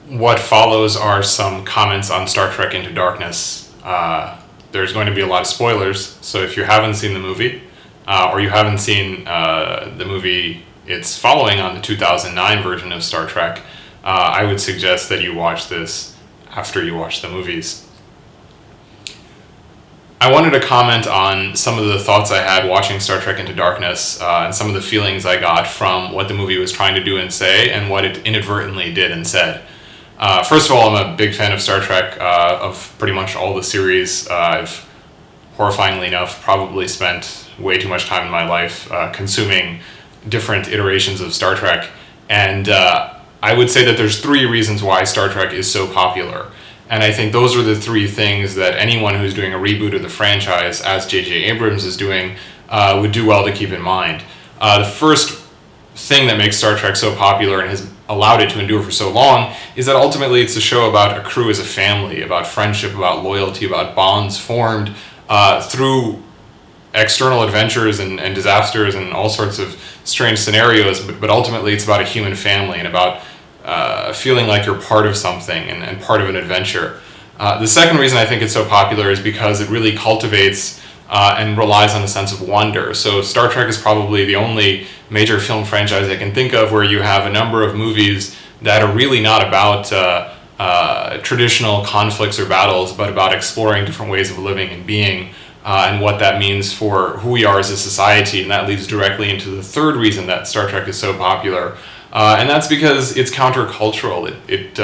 what follows are some comments on Star Trek Into Darkness. There's going to be a lot of spoilers, so if you haven't seen the movie, or you haven't seen the movie it's following on the 2009 version of Star Trek, I would suggest that you watch this after you watch the movies. I wanted to comment on some of the thoughts I had watching Star Trek Into Darkness, and some of the feelings I got from what the movie was trying to do and say, and what it inadvertently did and said. First of all, I'm a big fan of Star Trek, of pretty much all the series. I've, horrifyingly enough, probably spent way too much time in my life consuming different iterations of Star Trek. And I would say that there's three reasons why Star Trek is so popular. And I think those are the three things that anyone who's doing a reboot of the franchise, as J.J. Abrams is doing, would do well to keep in mind. The first thing that makes Star Trek so popular and has allowed it to endure for so long is that ultimately it's a show about a crew as a family, about friendship, about loyalty, about bonds formed through external adventures and disasters and all sorts of strange scenarios, but ultimately it's about a human family and about feeling like you're part of something and part of an adventure. The second reason I think it's so popular is because it really cultivates and relies on a sense of wonder. So Star Trek is probably the only major film franchise I can think of where you have a number of movies that are really not about traditional conflicts or battles, but about exploring different ways of living and being, and what that means for who we are as a society. And that leads directly into the third reason that Star Trek is so popular. And that's because it's countercultural. It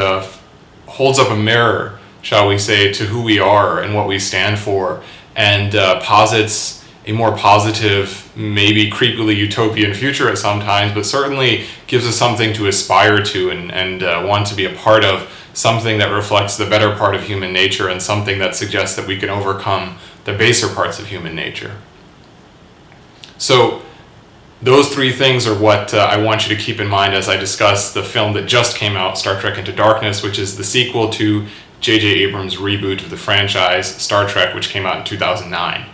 holds up a mirror, shall we say, to who we are and what we stand for, and posits a more positive, maybe creepily utopian future at some times, but certainly gives us something to aspire to and want to be a part of, something that reflects the better part of human nature and something that suggests that we can overcome the baser parts of human nature. So those three things are what I want you to keep in mind as I discuss the film that just came out, Star Trek Into Darkness, which is the sequel to J.J. Abrams' reboot of the franchise, Star Trek, which came out in 2009.